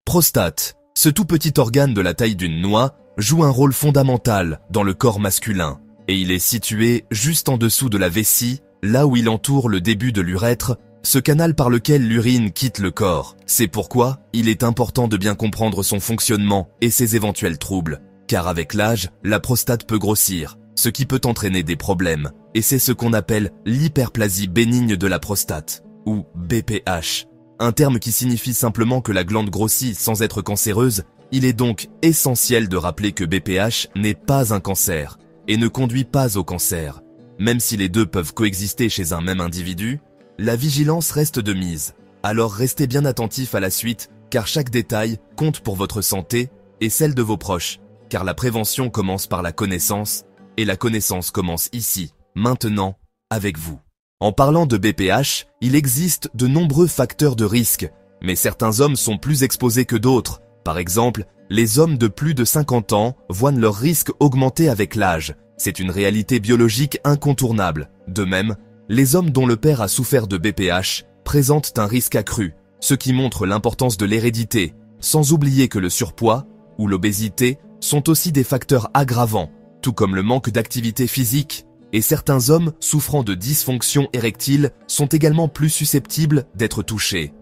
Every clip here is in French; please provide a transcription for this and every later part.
Prostate. Ce tout petit organe de la taille d'une noix joue un rôle fondamental dans le corps masculin et il est situé juste en dessous de la vessie, là où il entoure le début de l'urètre, ce canal par lequel l'urine quitte le corps. C'est pourquoi il est important de bien comprendre son fonctionnement et ses éventuels troubles, car avec l'âge, la prostate peut grossir, ce qui peut entraîner des problèmes, et c'est ce qu'on appelle l'hyperplasie bénigne de la prostate, ou BPH. Un terme qui signifie simplement que la glande grossit sans être cancéreuse. Il est donc essentiel de rappeler que BPH n'est pas un cancer et ne conduit pas au cancer. Même si les deux peuvent coexister chez un même individu, la vigilance reste de mise. Alors restez bien attentifs à la suite, car chaque détail compte pour votre santé et celle de vos proches, car la prévention commence par la connaissance, et la connaissance commence ici, maintenant, avec vous. En parlant de BPH, il existe de nombreux facteurs de risque, mais certains hommes sont plus exposés que d'autres. Par exemple, les hommes de plus de 50 ans voient leur risque augmenter avec l'âge. C'est une réalité biologique incontournable. De même, les hommes dont le père a souffert de BPH présentent un risque accru, ce qui montre l'importance de l'hérédité, sans oublier que le surpoids ou l'obésité sont aussi des facteurs aggravants, tout comme le manque d'activité physique. Et certains hommes souffrant de dysfonction érectile sont également plus susceptibles d'être touchés.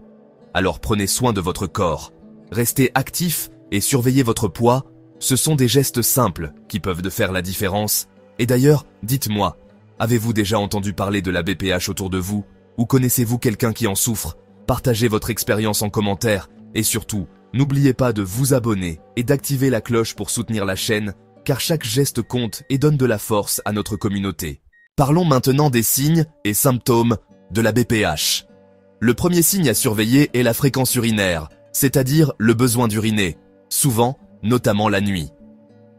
Alors prenez soin de votre corps. Restez actif et surveillez votre poids. Ce sont des gestes simples qui peuvent faire la différence. Et d'ailleurs, dites-moi, avez-vous déjà entendu parler de la BPH autour de vous? Ou connaissez-vous quelqu'un qui en souffre? Partagez votre expérience en commentaire. Et surtout, n'oubliez pas de vous abonner et d'activer la cloche pour soutenir la chaîne, car chaque geste compte et donne de la force à notre communauté. Parlons maintenant des signes et symptômes de la BPH. Le premier signe à surveiller est la fréquence urinaire, c'est-à-dire le besoin d'uriner, souvent, notamment la nuit.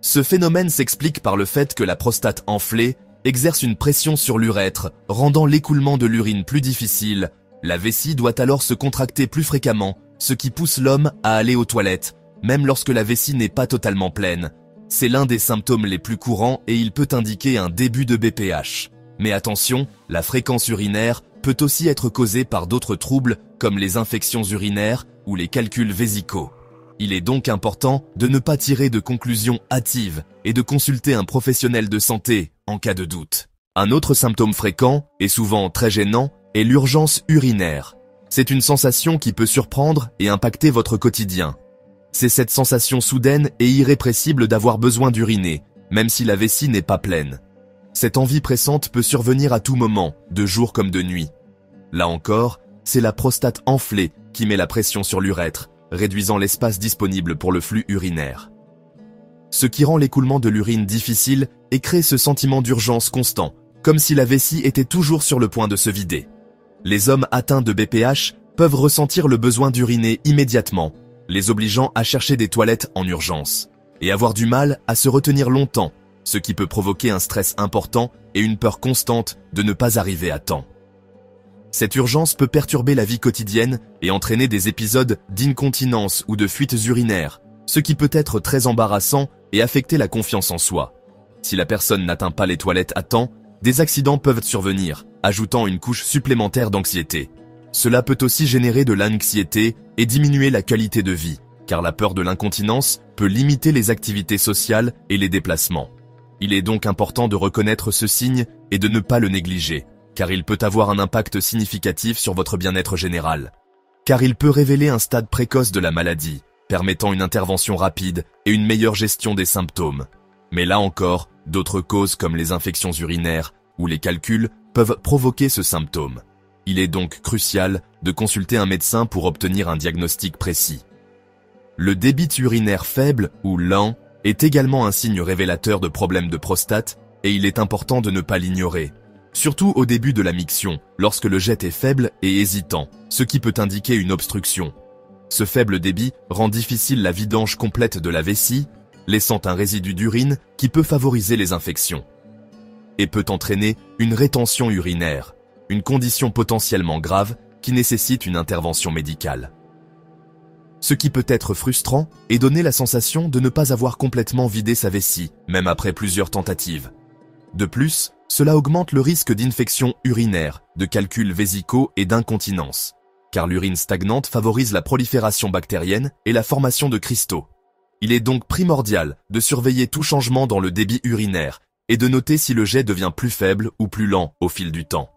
Ce phénomène s'explique par le fait que la prostate enflée exerce une pression sur l'urètre, rendant l'écoulement de l'urine plus difficile. La vessie doit alors se contracter plus fréquemment, ce qui pousse l'homme à aller aux toilettes, même lorsque la vessie n'est pas totalement pleine. C'est l'un des symptômes les plus courants et il peut indiquer un début de BPH. Mais attention, la fréquence urinaire peut aussi être causée par d'autres troubles comme les infections urinaires ou les calculs vésicaux. Il est donc important de ne pas tirer de conclusions hâtives et de consulter un professionnel de santé en cas de doute. Un autre symptôme fréquent, et souvent très gênant, est l'urgence urinaire. C'est une sensation qui peut surprendre et impacter votre quotidien. C'est cette sensation soudaine et irrépressible d'avoir besoin d'uriner, même si la vessie n'est pas pleine. Cette envie pressante peut survenir à tout moment, de jour comme de nuit. Là encore, c'est la prostate enflée qui met la pression sur l'urètre, réduisant l'espace disponible pour le flux urinaire. Ce qui rend l'écoulement de l'urine difficile et crée ce sentiment d'urgence constant, comme si la vessie était toujours sur le point de se vider. Les hommes atteints de BPH peuvent ressentir le besoin d'uriner immédiatement, les obligeant à chercher des toilettes en urgence, et avoir du mal à se retenir longtemps, ce qui peut provoquer un stress important et une peur constante de ne pas arriver à temps. Cette urgence peut perturber la vie quotidienne et entraîner des épisodes d'incontinence ou de fuites urinaires, ce qui peut être très embarrassant et affecter la confiance en soi. Si la personne n'atteint pas les toilettes à temps, des accidents peuvent survenir, ajoutant une couche supplémentaire d'anxiété. Cela peut aussi générer de l'anxiété et diminuer la qualité de vie, car la peur de l'incontinence peut limiter les activités sociales et les déplacements. Il est donc important de reconnaître ce signe et de ne pas le négliger, car il peut avoir un impact significatif sur votre bien-être général. Car il peut révéler un stade précoce de la maladie, permettant une intervention rapide et une meilleure gestion des symptômes. Mais là encore, d'autres causes comme les infections urinaires ou les calculs peuvent provoquer ce symptôme. Il est donc crucial de consulter un médecin pour obtenir un diagnostic précis. Le débit urinaire faible ou lent est également un signe révélateur de problèmes de prostate et il est important de ne pas l'ignorer. Surtout au début de la miction, lorsque le jet est faible et hésitant, ce qui peut indiquer une obstruction. Ce faible débit rend difficile la vidange complète de la vessie, laissant un résidu d'urine qui peut favoriser les infections. Et peut entraîner une rétention urinaire, une condition potentiellement grave qui nécessite une intervention médicale. Ce qui peut être frustrant et donner la sensation de ne pas avoir complètement vidé sa vessie, même après plusieurs tentatives. De plus, cela augmente le risque d'infection urinaire, de calculs vésicaux et d'incontinence. car l'urine stagnante favorise la prolifération bactérienne et la formation de cristaux. Il est donc primordial de surveiller tout changement dans le débit urinaire et de noter si le jet devient plus faible ou plus lent au fil du temps.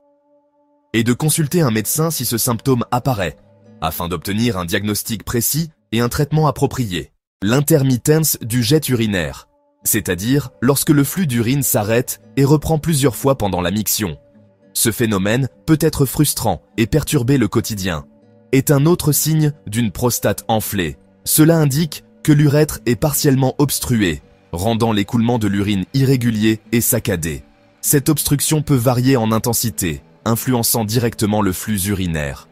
Et de consulter un médecin si ce symptôme apparaît, afin d'obtenir un diagnostic précis et un traitement approprié. L'intermittence du jet urinaire, c'est-à-dire lorsque le flux d'urine s'arrête et reprend plusieurs fois pendant la miction. Ce phénomène peut être frustrant et perturber le quotidien. Est un autre signe d'une prostate enflée. Cela indique que l'urètre est partiellement obstrué, rendant l'écoulement de l'urine irrégulier et saccadé. Cette obstruction peut varier en intensité, influençant directement le flux urinaire.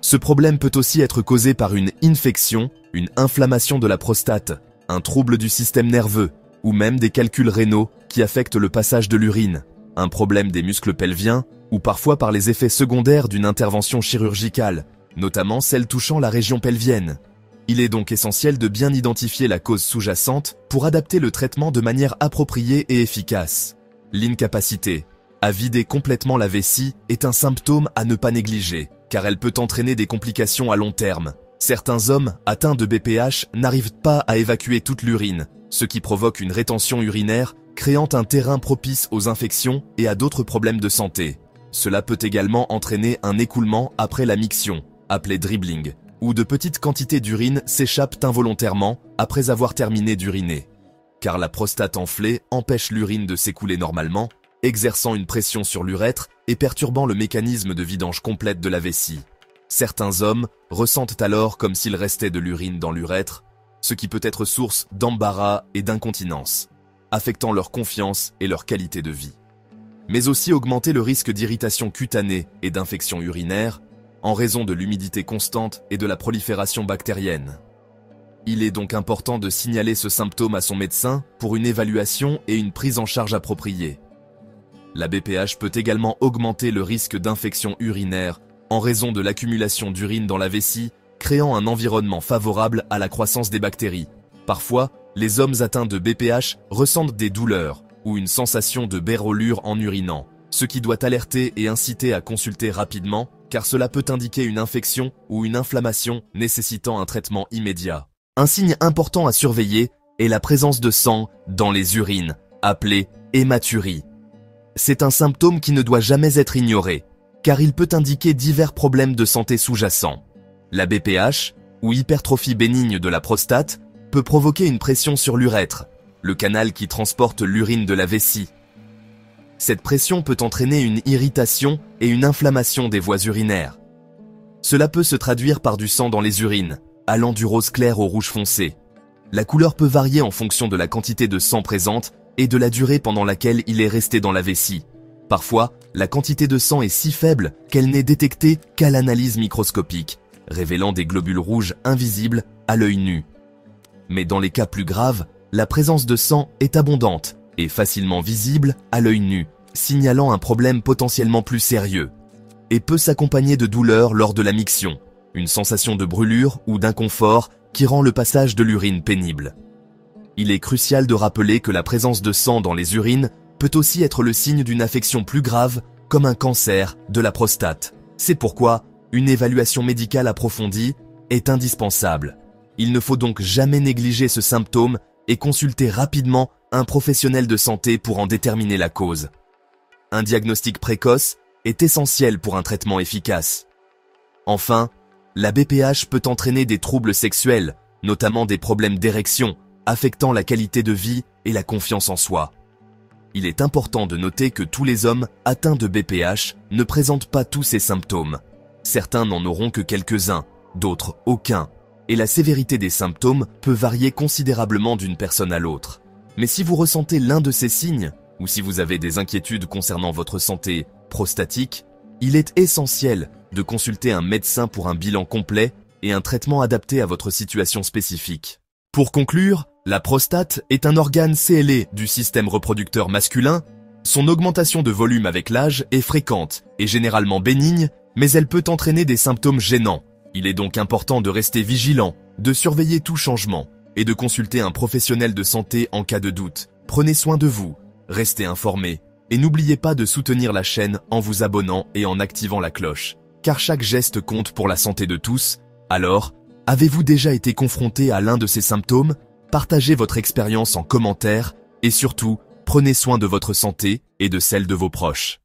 Ce problème peut aussi être causé par une infection, une inflammation de la prostate, un trouble du système nerveux, ou même des calculs rénaux qui affectent le passage de l'urine, un problème des muscles pelviens, ou parfois par les effets secondaires d'une intervention chirurgicale, notamment celle touchant la région pelvienne. Il est donc essentiel de bien identifier la cause sous-jacente pour adapter le traitement de manière appropriée et efficace. L'incapacité à vider complètement la vessie est un symptôme à ne pas négliger, car elle peut entraîner des complications à long terme. Certains hommes atteints de BPH n'arrivent pas à évacuer toute l'urine, ce qui provoque une rétention urinaire, créant un terrain propice aux infections et à d'autres problèmes de santé. Cela peut également entraîner un écoulement après la miction, appelé dribbling, où de petites quantités d'urine s'échappent involontairement après avoir terminé d'uriner. Car la prostate enflée empêche l'urine de s'écouler normalement, exerçant une pression sur l'urètre et perturbant le mécanisme de vidange complète de la vessie. Certains hommes ressentent alors comme s'il restait de l'urine dans l'urètre, ce qui peut être source d'embarras et d'incontinence, affectant leur confiance et leur qualité de vie. Mais aussi augmenter le risque d'irritation cutanée et d'infection urinaire, en raison de l'humidité constante et de la prolifération bactérienne. Il est donc important de signaler ce symptôme à son médecin pour une évaluation et une prise en charge appropriée. La BPH peut également augmenter le risque d'infection urinaire en raison de l'accumulation d'urine dans la vessie, créant un environnement favorable à la croissance des bactéries. Parfois, les hommes atteints de BPH ressentent des douleurs ou une sensation de bérolure en urinant, ce qui doit alerter et inciter à consulter rapidement, car cela peut indiquer une infection ou une inflammation nécessitant un traitement immédiat. Un signe important à surveiller est la présence de sang dans les urines, appelée hématurie. C'est un symptôme qui ne doit jamais être ignoré, car il peut indiquer divers problèmes de santé sous-jacents. La BPH, ou hypertrophie bénigne de la prostate, peut provoquer une pression sur l'urètre, le canal qui transporte l'urine de la vessie. Cette pression peut entraîner une irritation et une inflammation des voies urinaires. Cela peut se traduire par du sang dans les urines, allant du rose clair au rouge foncé. La couleur peut varier en fonction de la quantité de sang présente et de la durée pendant laquelle il est resté dans la vessie. Parfois, la quantité de sang est si faible qu'elle n'est détectée qu'à l'analyse microscopique, révélant des globules rouges invisibles à l'œil nu. Mais dans les cas plus graves, la présence de sang est abondante et facilement visible à l'œil nu, signalant un problème potentiellement plus sérieux, et peut s'accompagner de douleurs lors de la miction, une sensation de brûlure ou d'inconfort qui rend le passage de l'urine pénible. Il est crucial de rappeler que la présence de sang dans les urines peut aussi être le signe d'une affection plus grave, comme un cancer de la prostate. C'est pourquoi une évaluation médicale approfondie est indispensable. Il ne faut donc jamais négliger ce symptôme et consulter rapidement un professionnel de santé pour en déterminer la cause. Un diagnostic précoce est essentiel pour un traitement efficace. Enfin, la BPH peut entraîner des troubles sexuels, notamment des problèmes d'érection, affectant la qualité de vie et la confiance en soi. Il est important de noter que tous les hommes atteints de BPH ne présentent pas tous ces symptômes. Certains n'en auront que quelques-uns, d'autres aucun, et la sévérité des symptômes peut varier considérablement d'une personne à l'autre. Mais si vous ressentez l'un de ces signes, ou si vous avez des inquiétudes concernant votre santé prostatique, il est essentiel de consulter un médecin pour un bilan complet et un traitement adapté à votre situation spécifique. Pour conclure, la prostate est un organe cellé du système reproducteur masculin. Son augmentation de volume avec l'âge est fréquente et généralement bénigne, mais elle peut entraîner des symptômes gênants. Il est donc important de rester vigilant, de surveiller tout changement et de consulter un professionnel de santé en cas de doute. Prenez soin de vous, restez informés et n'oubliez pas de soutenir la chaîne en vous abonnant et en activant la cloche. car chaque geste compte pour la santé de tous. Alors, avez-vous déjà été confronté à l'un de ces symptômes? Partagez votre expérience en commentaire et surtout, prenez soin de votre santé et de celle de vos proches.